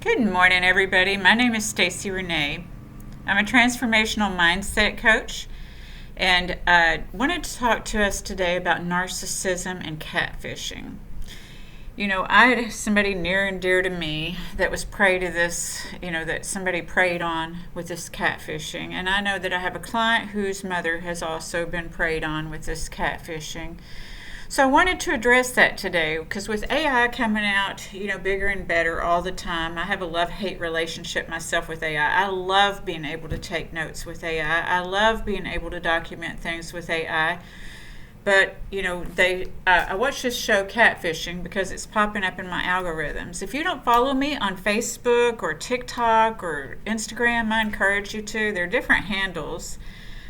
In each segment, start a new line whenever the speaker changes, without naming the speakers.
Good morning, everybody. My name is Stacy Renee. I'm a transformational mindset coach, and I wanted to talk to us today about narcissism and catfishing. You know, I had somebody near and dear to me that was prey to this, that somebody preyed on with this catfishing. And I know that I have a client whose mother has also been preyed on with this catfishing. So I wanted to address that today because with AI coming out, bigger and better all the time, I have a love-hate relationship myself with AI. I love being able to take notes with AI. I love being able to document things with AI. But, I watch this show, Catfishing, because it's popping up in my algorithms. If you don't follow me on Facebook or TikTok or Instagram, I encourage you to. They're different handles.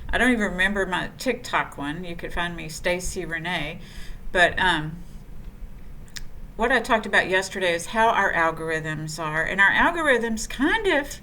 I don't even remember my TikTok one. You could find me Stacy Renee. But what I talked about yesterday is how our algorithms are. And our algorithms kind of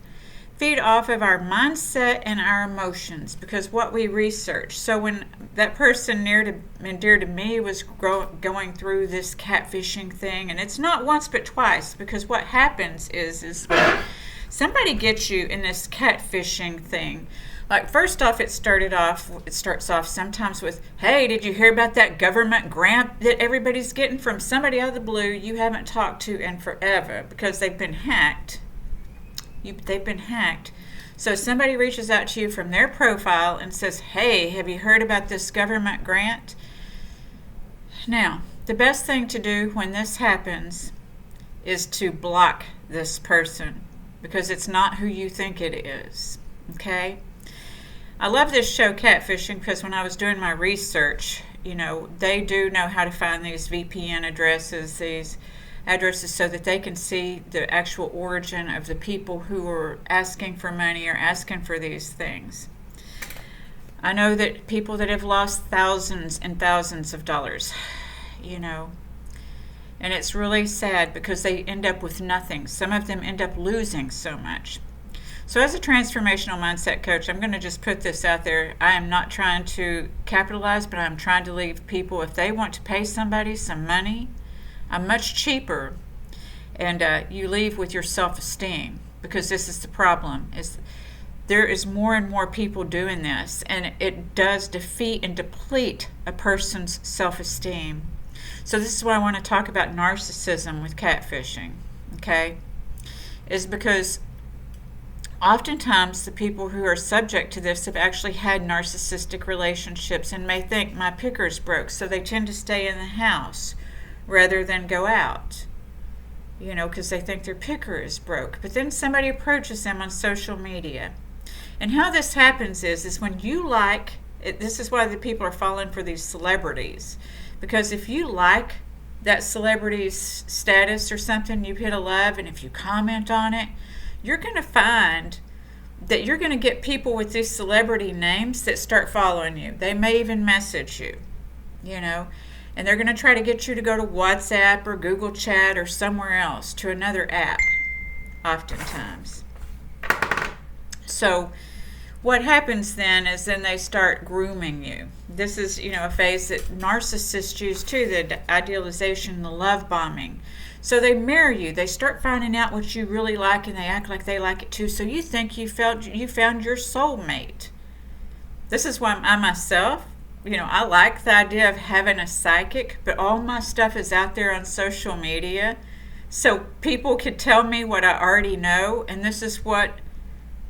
feed off of our mindset and our emotions because what we research. So when that person near and dear to me was going through this catfishing thing, and it's not once but twice, because what happens is when somebody gets you in this catfishing thing, like first off, it starts off sometimes with, hey, did you hear about that government grant that everybody's getting from somebody out of the blue you haven't talked to in forever because they've been hacked. They've been hacked. So somebody reaches out to you from their profile and says, hey, have you heard about this government grant? Now, the best thing to do when this happens is to block this person because it's not who you think it is, okay? I love this show, Catfishing, because when I was doing my research, they do know how to find these VPN addresses, these addresses so that they can see the actual origin of the people who are asking for money or asking for these things. I know that people that have lost thousands and thousands of dollars, and it's really sad because they end up with nothing. Some of them end up losing so much. So as a transformational mindset coach, I'm going to just put this out there. I am not trying to capitalize, but I'm trying to leave people, if they want to pay somebody some money, I'm much cheaper, and you leave with your self-esteem, because this is the problem. There is more and more people doing this, and it does defeat and deplete a person's self-esteem. So this is why I want to talk about narcissism with catfishing, okay? Is because oftentimes the people who are subject to this have actually had narcissistic relationships and may think my picker's broke, so they tend to stay in the house rather than go out, because they think their picker is broke. But then somebody approaches them on social media. And how this happens is when you like, this is why the people are falling for these celebrities. Because if you like that celebrity's status or something, you hit a love, and if you comment on it, you're going to find that you're going to get people with these celebrity names that start following you. They may even message you, and they're going to try to get you to go to WhatsApp or Google Chat or somewhere else, to another app, oftentimes. So what happens then is they start grooming you. This is, a phase that narcissists use too, the idealization, the love bombing. So they mirror you. They start finding out what you really like, and they act like they like it too. So you think you found your soulmate. This is why I myself, I like the idea of having a psychic, but all my stuff is out there on social media. So people could tell me what I already know, and this is what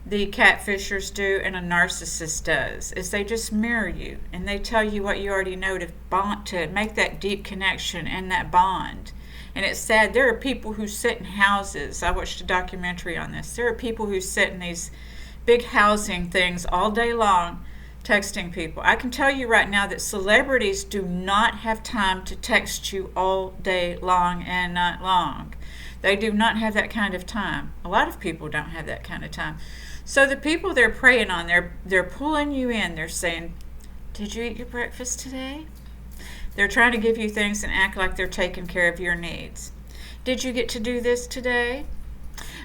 the catfishers do and a narcissist does, is they just mirror you, and they tell you what you already know to make that deep connection and that bond. And it's sad. There are people who sit in houses. I watched a documentary on this. There are people who sit in these big housing things all day long texting people. I can tell you right now that celebrities do not have time to text you all day long and night long. They do not have that kind of time. A lot of people don't have that kind of time. So the people they're preying on, they're pulling you in. They're saying, did you eat your breakfast today? They're trying to give you things and act like they're taking care of your needs. Did you get to do this today?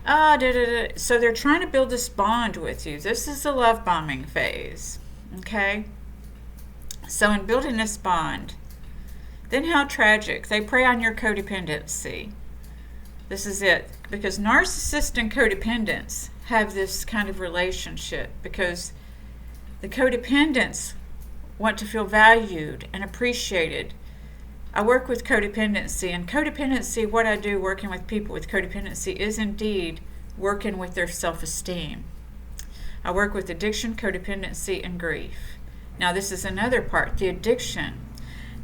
So they're trying to build this bond with you. This is the love bombing phase, okay? So in building this bond, then how tragic. They prey on your codependency. This is it. Because narcissists and codependents have this kind of relationship, because the codependents want to feel valued and appreciated. I work with codependency, and codependency, what I do working with people with codependency is indeed working with their self-esteem. I work with addiction, codependency, and grief. Now this is another part, the addiction.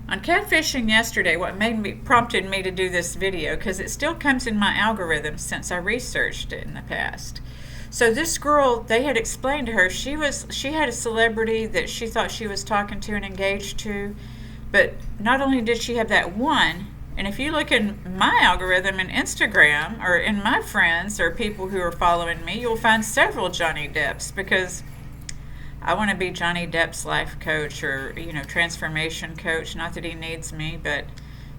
On catfishing yesterday, what prompted me to do this video, because it still comes in my algorithm since I researched it in the past. So this girl, they had explained to her, she had a celebrity that she thought she was talking to and engaged to, but not only did she have that one, and if you look in my algorithm in Instagram or in my friends or people who are following me, you'll find several Johnny Depps, because I want to be Johnny Depp's life coach or, transformation coach. Not that he needs me, but,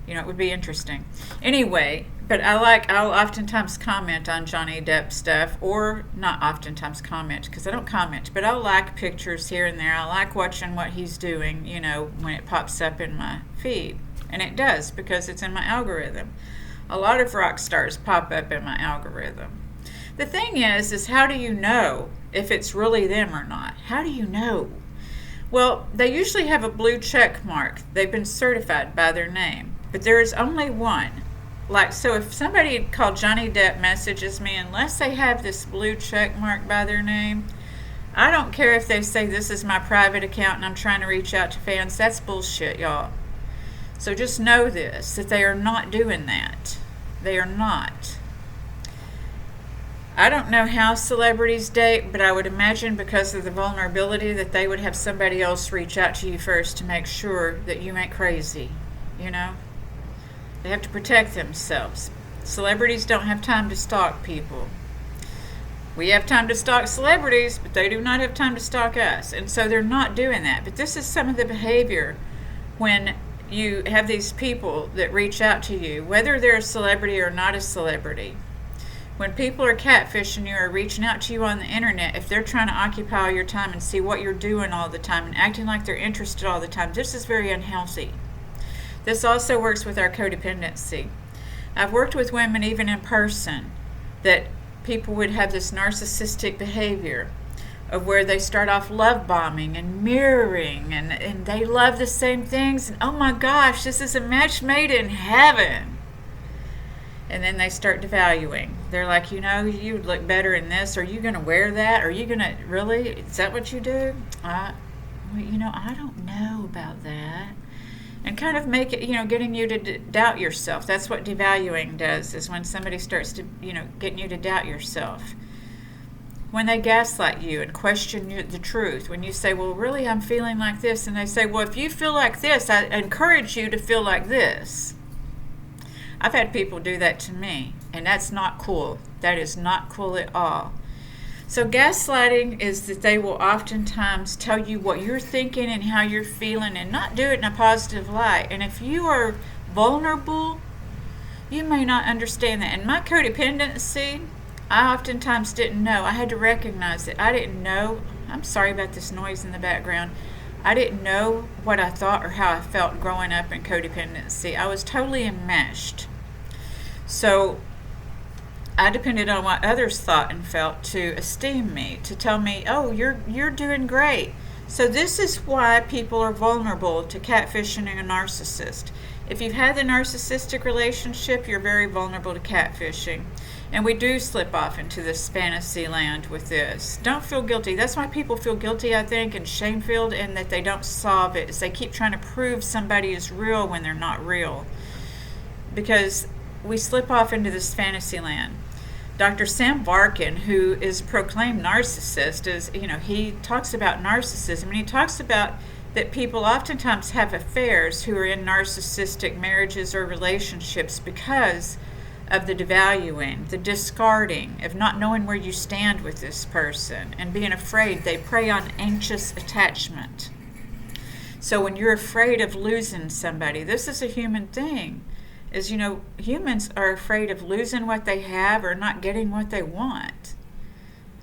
it would be interesting. Anyway, but I'll oftentimes comment on Johnny Depp stuff, or not oftentimes comment, because I don't comment, but I'll like pictures here and there. I like watching what he's doing, when it pops up in my feed. And it does, because it's in my algorithm. A lot of rock stars pop up in my algorithm. The thing is how do you know if it's really them or not? How do you know? Well, they usually have a blue check mark. They've been certified by their name, but there is only one. So if somebody called Johnny Depp messages me, unless they have this blue check mark by their name, I don't care if they say this is my private account and I'm trying to reach out to fans. That's bullshit, y'all. So just know this, that they are not doing that. They are not. I don't know how celebrities date, but I would imagine because of the vulnerability that they would have somebody else reach out to you first to make sure that you ain't crazy, They have to protect themselves. Celebrities don't have time to stalk people. We have time to stalk celebrities, but they do not have time to stalk us. And so they're not doing that. But this is some of the behavior when you have these people that reach out to you, whether they're a celebrity or not a celebrity. When people are catfishing you or reaching out to you on the internet, if they're trying to occupy your time and see what you're doing all the time and acting like they're interested all the time, this is very unhealthy. This also works with our codependency. I've worked with women even in person that people would have this narcissistic behavior of where they start off love bombing and mirroring and they love the same things and oh my gosh, this is a match made in heaven. And then they start devaluing. They're like, you would look better in this. Are you going to wear that? Are you going to, really? Is that what you do? I don't know about that. And kind of make it, getting you to doubt yourself. That's what devaluing does, is when somebody starts to, getting you to doubt yourself. When they gaslight you and question the truth. When you say, well, really, I'm feeling like this. And they say, well, if you feel like this, I encourage you to feel like this. I've had people do that to me, and that's not cool. That is not cool at all. So gaslighting is that they will oftentimes tell you what you're thinking and how you're feeling and not do it in a positive light. And if you are vulnerable, you may not understand that. In my codependency, I oftentimes didn't know. I had to recognize it. I didn't know. I'm sorry about this noise in the background. I didn't know what I thought or how I felt growing up in codependency. I was totally enmeshed. So I depended on what others thought and felt to esteem me, to tell me, oh, you're doing great. So this is why people are vulnerable to catfishing and a narcissist. If you've had the narcissistic relationship, you're very vulnerable to catfishing. And we do slip off into this fantasy land with this. Don't feel guilty. That's why people feel guilty, I think, and shame-filled, and that they don't solve it. Is they keep trying to prove somebody is real when they're not real. Because we slip off into this fantasy land. Dr. Sam Varkin, who is a proclaimed narcissist, he talks about narcissism, and he talks about that people oftentimes have affairs who are in narcissistic marriages or relationships because of the devaluing, the discarding, of not knowing where you stand with this person and being afraid. They prey on anxious attachment. So when you're afraid of losing somebody, this is a human thing. Humans are afraid of losing what they have or not getting what they want.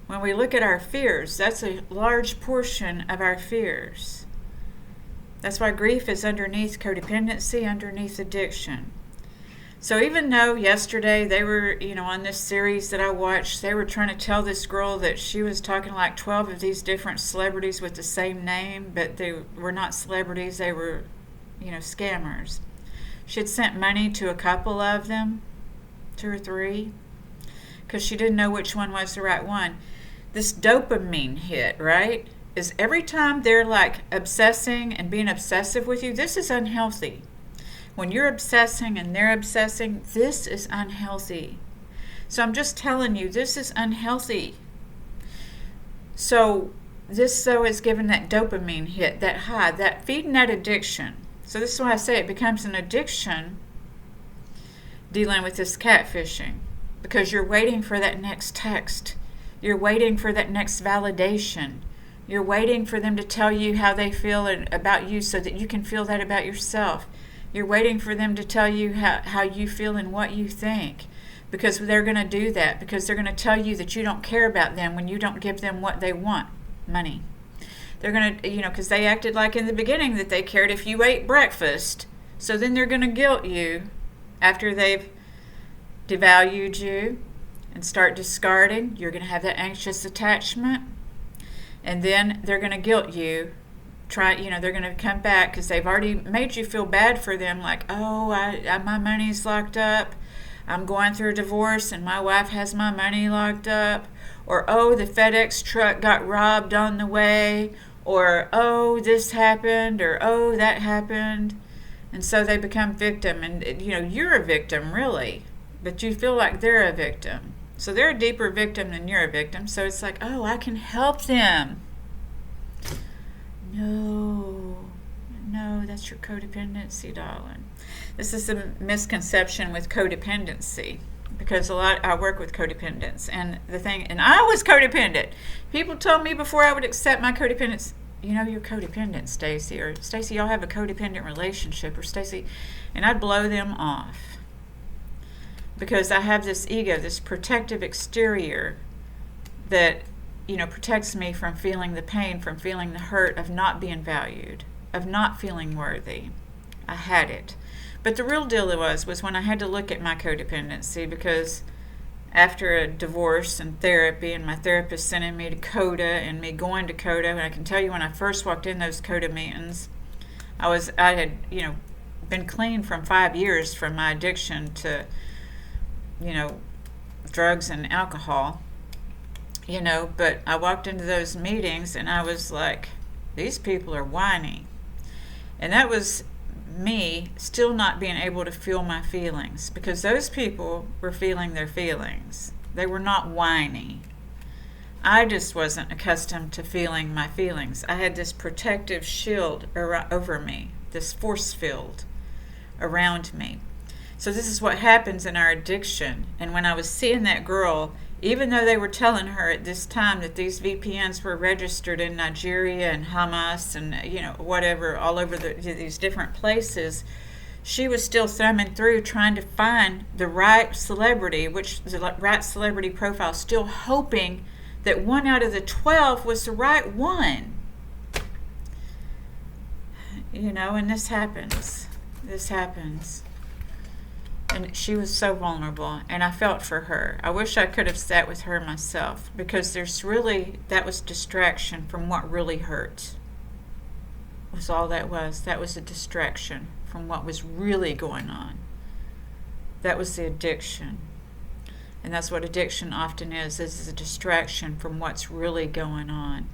When we look at our fears, that's a large portion of our fears. That's why grief is underneath codependency, underneath addiction. So even though yesterday they were, on this series that I watched, they were trying to tell this girl that she was talking like 12 of these different celebrities with the same name, but they were not celebrities, they were, scammers. She had sent money to a couple of them, 2 or 3, because she didn't know which one was the right one. This dopamine hit, right, is every time they're like obsessing and being obsessive with you, this is unhealthy. When you're obsessing and they're obsessing, this is unhealthy. So I'm just telling you, this is unhealthy. So this, though, is giving that dopamine hit, that high, that feeding that addiction. So this is why I say it becomes an addiction dealing with this catfishing, because you're waiting for that next text. You're waiting for that next validation. You're waiting for them to tell you how they feel about you so that you can feel that about yourself. You're waiting for them to tell you how you feel and what you think, because they're going to do that, because they're going to tell you that you don't care about them when you don't give them what they want, money. They're going to, because they acted like in the beginning that they cared if you ate breakfast. So then they're going to guilt you after they've devalued you and start discarding. You're going to have that anxious attachment. And then they're going to guilt you. They're going to come back because they've already made you feel bad for them. Like, oh, my money's locked up. I'm going through a divorce and my wife has my money locked up. Or, oh, the FedEx truck got robbed on the way. Or, oh, this happened. Or, oh, that happened. And so they become victim. And, you're a victim, really. But you feel like they're a victim. So they're a deeper victim than you're a victim. So it's like, oh, I can help them. No, that's your codependency, darling. This is a misconception with codependency, because I work with codependents, and I was codependent. People told me before I would accept my codependence, you're codependent, Stacy, or Stacy, y'all have a codependent relationship, or Stacy, and I'd blow them off because I have this ego, this protective exterior that protects me from feeling the pain, from feeling the hurt of not being valued, of not feeling worthy. I had it. But the real deal was when I had to look at my codependency, because after a divorce and therapy, and my therapist sending me to CODA and me going to CODA, and I can tell you when I first walked in those CODA meetings, I had been clean from 5 years from my addiction to drugs and alcohol. But I walked into those meetings and I was like, these people are whiny. And that was me still not being able to feel my feelings, because those people were feeling their feelings. They were not whiny. I just wasn't accustomed to feeling my feelings. I had this protective shield over me, this force field around me. So this is what happens in our addiction. And when I was seeing that girl, even though they were telling her at this time that these VPNs were registered in Nigeria and Hamas and whatever, all over these different places, she was still thumbing through trying to find the right celebrity, the right celebrity profile, still hoping that 1 out of the 12 was the right one. And this happens. And she was so vulnerable, and I felt for her. I wish I could have sat with her myself, because that was distraction from what really hurt. Was all that was. That was a distraction from what was really going on. That was the addiction. And that's what addiction often is a distraction from what's really going on.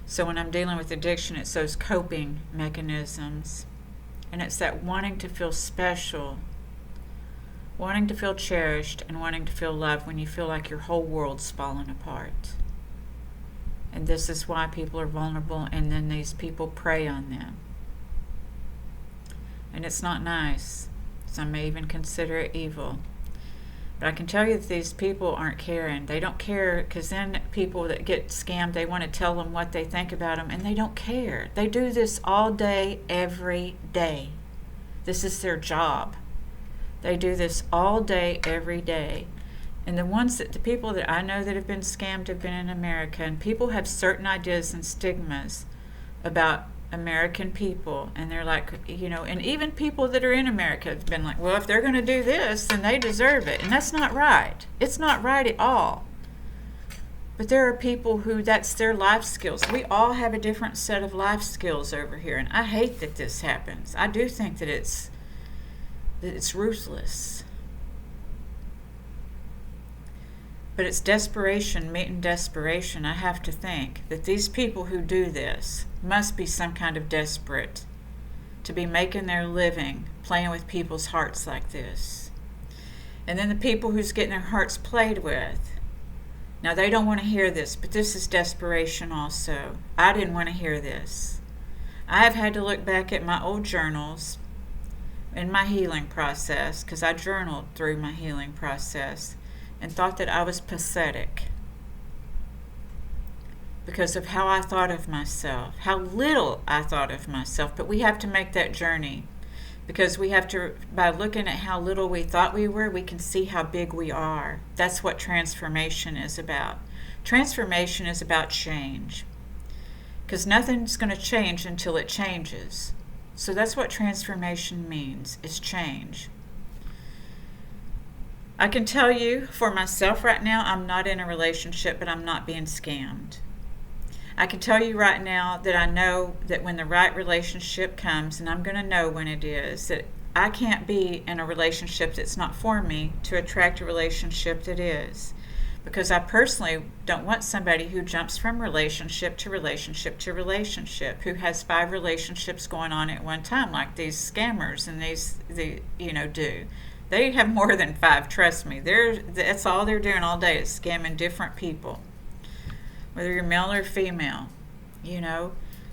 So when I'm dealing with addiction, it's those coping mechanisms. And it's that wanting to feel special, wanting to feel cherished, and wanting to feel loved when you feel like your whole world's falling apart. And this is why people are vulnerable, and then these people prey on them. And it's not nice. Some may even consider it evil. But I can tell you that these people aren't caring. They don't care, because then people that get scammed, they want to tell them what they think about them, and they don't care. They do this all day, every day. This is their job. They do this all day, every day. And the people that I know that have been scammed have been in America, and people have certain ideas and stigmas about American people, and they're like, and even people that are in America have been like, well, if they're going to do this, then they deserve it. And that's not right. It's not right at all. But there are people who that's their life skills. We all have a different set of life skills over here, and I hate that this happens. I do think that it's ruthless. But it's desperation meeting desperation. I have to think that these people who do this must be some kind of desperate to be making their living playing with people's hearts like this. And then the people who's getting their hearts played with, now they don't want to hear this, but this is desperation also. I didn't want to hear this. I have had to look back at my old journals in my healing process, because I journaled through my healing process, and thought that I was pathetic because of how I thought of myself, how little I thought of myself. But we have to make that journey, because we have to, by looking at how little we thought we were, we can see how big we are. That's what transformation is about. Transformation is about change, because nothing's going to change until it changes. So that's what transformation means, is change. I can tell you for myself right now, I'm not in a relationship, but I'm not being scammed. I can tell you right now that I know that when the right relationship comes, and I'm going to know when it is, that I can't be in a relationship that's not for me to attract a relationship that is. Because I personally don't want somebody who jumps from relationship to relationship to relationship, who has 5 relationships going on at one time, like these scammers and do. They have more than 5, trust me. That's all they're doing all day, is scamming different people. Whether you're male or female,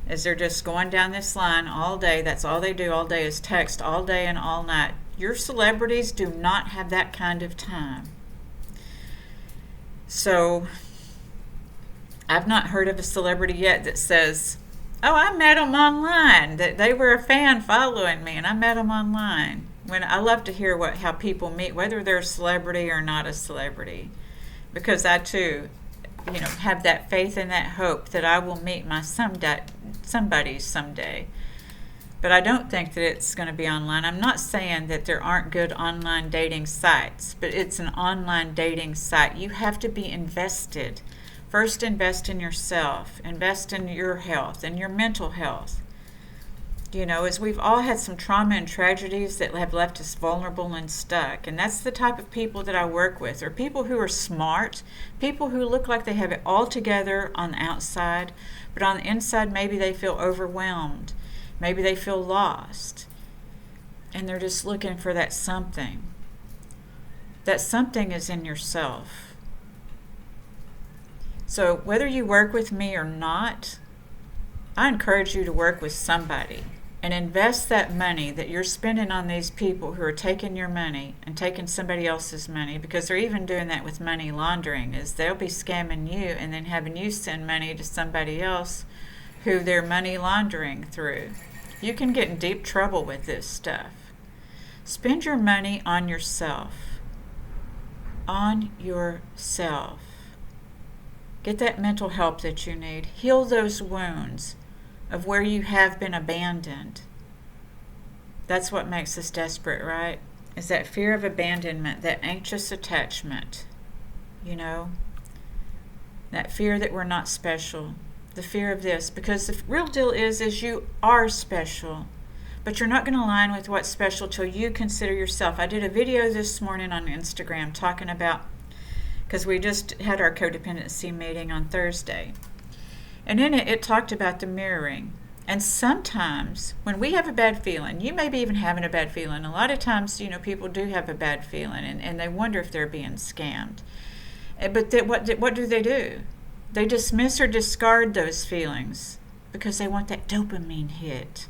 as they're just going down this line all day. That's all they do all day, is text all day and all night. Your celebrities do not have that kind of time. So I've not heard of a celebrity yet that says, oh, I met them online, that they were a fan following me and I met them online. When I love to hear how people meet, whether they're a celebrity or not a celebrity, because I too, have that faith and that hope that I will meet my somebody someday. But I don't think that it's going to be online. I'm not saying that there aren't good online dating sites, but it's an online dating site. You have to be invested. First, invest in yourself. Invest in your health and your mental health. As we've all had some trauma and tragedies that have left us vulnerable and stuck. And that's the type of people that I work with, or people who are smart, people who look like they have it all together on the outside, but on the inside maybe they feel overwhelmed. Maybe they feel lost. And they're just looking for that something. That something is in yourself. So whether you work with me or not, I encourage you to work with somebody and invest that money that you're spending on these people who are taking your money and taking somebody else's money, because they're even doing that with money laundering, is they'll be scamming you and then having you send money to somebody else who they're money laundering through. You can get in deep trouble with this stuff. Spend your money on yourself. On yourself. Get that mental help that you need. Heal those wounds of where you have been abandoned. That's what makes us desperate, right? Is that fear of abandonment, that anxious attachment, that fear that we're not special, the fear of this. Because the real deal is you are special, but you're not going to align with what's special till you consider yourself. I did a video this morning on Instagram talking about, because we just had our codependency meeting on Thursday. And in it talked about the mirroring. And sometimes when we have a bad feeling, you may be even having a bad feeling. A lot of times, people do have a bad feeling and they wonder if they're being scammed. But what do? They dismiss or discard those feelings because they want that dopamine hit.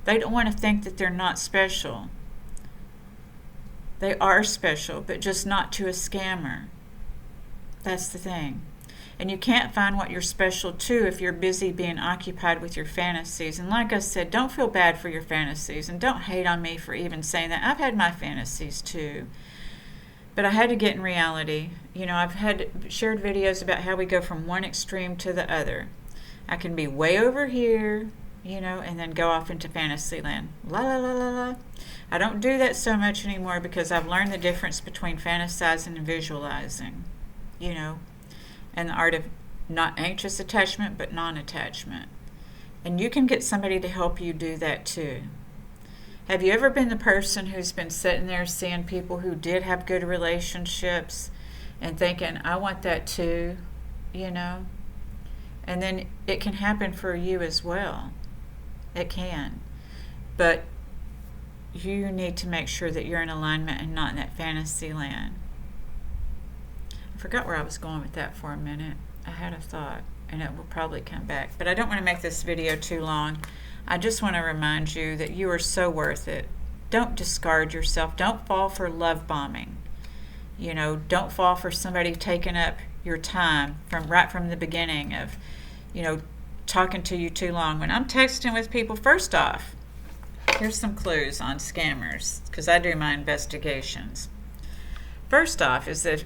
They don't want to think that they're not special. They are special, but just not to a scammer. That's the thing. And you can't find what you're special to if you're busy being occupied with your fantasies. And like I said, don't feel bad for your fantasies. And don't hate on me for even saying that. I've had my fantasies too. But I had to get in reality. I've had shared videos about how we go from one extreme to the other. I can be way over here, and then go off into fantasy land. La la la la la. I don't do that so much anymore because I've learned the difference between fantasizing and visualizing, and the art of not anxious attachment but non-attachment. And you can get somebody to help you do that too. Have you ever been the person who's been sitting there seeing people who did have good relationships and thinking, I want that too, And then it can happen for you as well. It can. But you need to make sure that you're in alignment and not in that fantasy land. I forgot where I was going with that for a minute. I had a thought, and it will probably come back. But I don't want to make this video too long. I just want to remind you that you are so worth it. Don't discard yourself. Don't fall for love bombing. Don't fall for somebody taking up your time right from the beginning of, talking to you too long. When I'm texting with people, first off, here's some clues on scammers, because I do my investigations. First off is that,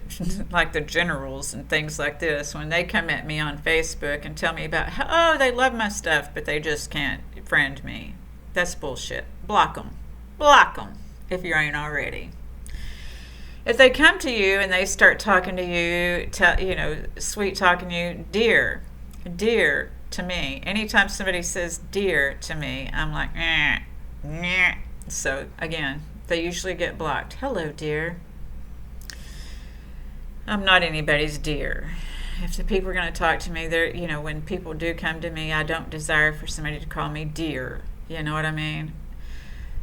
like the generals and things like this, when they come at me on Facebook and tell me about how, they love my stuff, but they just can't friend me. That's bullshit. Block them. Block them if you ain't already. If they come to you and they start talking to you, sweet talking to you, dear to me. Anytime somebody says dear to me, I'm like, So again, they usually get blocked. Hello, dear. I'm not anybody's dear. If the people are going to talk to me, they're, when people do come to me, I don't desire for somebody to call me dear. You know what I mean?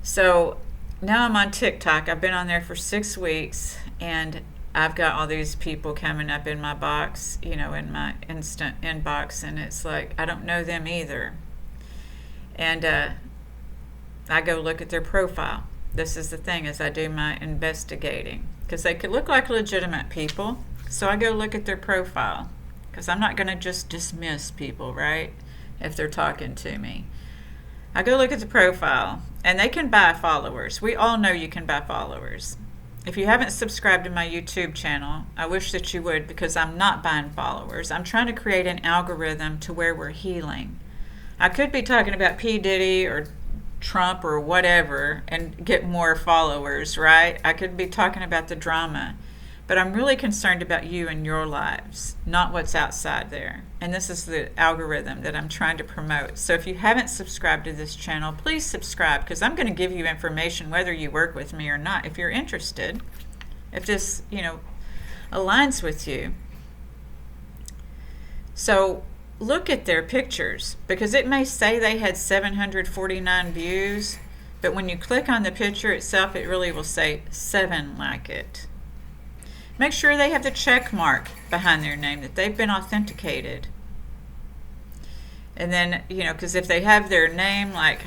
So now I'm on TikTok. I've been on there for 6 weeks, and I've got all these people coming up in my box, in my instant inbox, and it's like, I don't know them either. And I go look at their profile. This is the thing, as I do my investigating, because they could look like legitimate people. So I go look at their profile, because I'm not going to just dismiss people, right, if they're talking to me. I go look at the profile, and they can buy followers. We all know you can buy followers. If you haven't subscribed to my YouTube channel, I wish that you would, because I'm not buying followers. I'm trying to create an algorithm to where we're healing. I could be talking about P. Diddy or Trump or whatever and get more followers, right? I could be talking about the drama. But I'm really concerned about you and your lives, not what's outside there. And this is the algorithm that I'm trying to promote. So if you haven't subscribed to this channel, please subscribe, because I'm going to give you information whether you work with me or not, if you're interested, if this, aligns with you. So look at their pictures, because it may say they had 749 views, but when you click on the picture itself, it really will say 7 like it. Make sure they have the check mark behind their name, that they've been authenticated. And then, because if they have their name, like,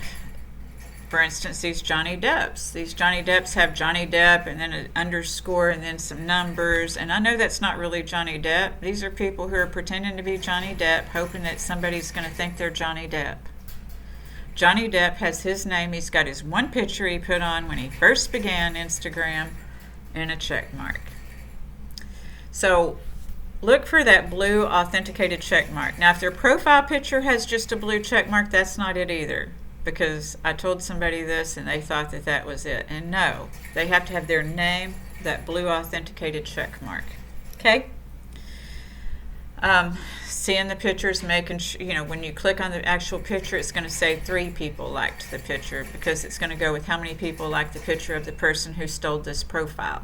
for instance, these Johnny Depps have Johnny Depp and then an underscore and then some numbers. And I know that's not really Johnny Depp. These are people who are pretending to be Johnny Depp, hoping that somebody's going to think they're Johnny Depp. Johnny Depp has his name. He's got his one picture he put on when he first began Instagram and a check mark. So look for that blue authenticated check mark. Now, if their profile picture has just a blue check mark, that's not it either, because I told somebody this and they thought that that was it. And no, they have to have their name, that blue authenticated check mark. Okay? Seeing the pictures, making sure, when you click on the actual picture, it's going to say 3 people liked the picture, because it's going to go with how many people liked the picture of the person who stole this profile.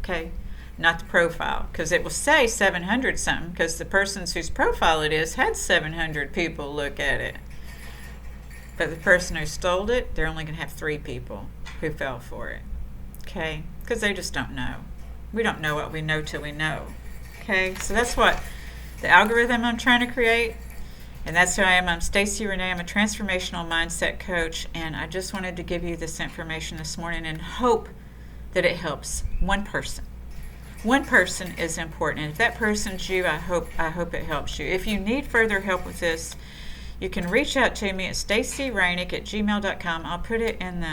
Okay? Not the profile, because it will say 700 something, because the person's whose profile it is had 700 people look at it. But the person who stole it, they're only going to have 3 people who fell for it. Okay? Because they just don't know. We don't know what we know till we know. Okay? So that's what the algorithm I'm trying to create. And that's who I am. I'm Stacey Renee. I'm a transformational mindset coach. And I just wanted to give you this information this morning and hope that it helps one person. One person is important, and if that person's you, I hope it helps you. If you need further help with this, you can reach out to me at stacyrainick@gmail.com. I'll put it in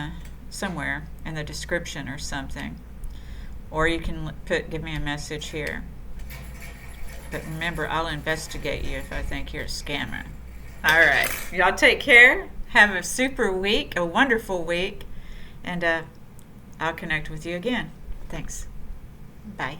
somewhere in the description or something, or you can give me a message here. But remember, I'll investigate you if I think you're a scammer. All right, y'all take care. Have a super week, a wonderful week, and I'll connect with you again. Thanks. Bye.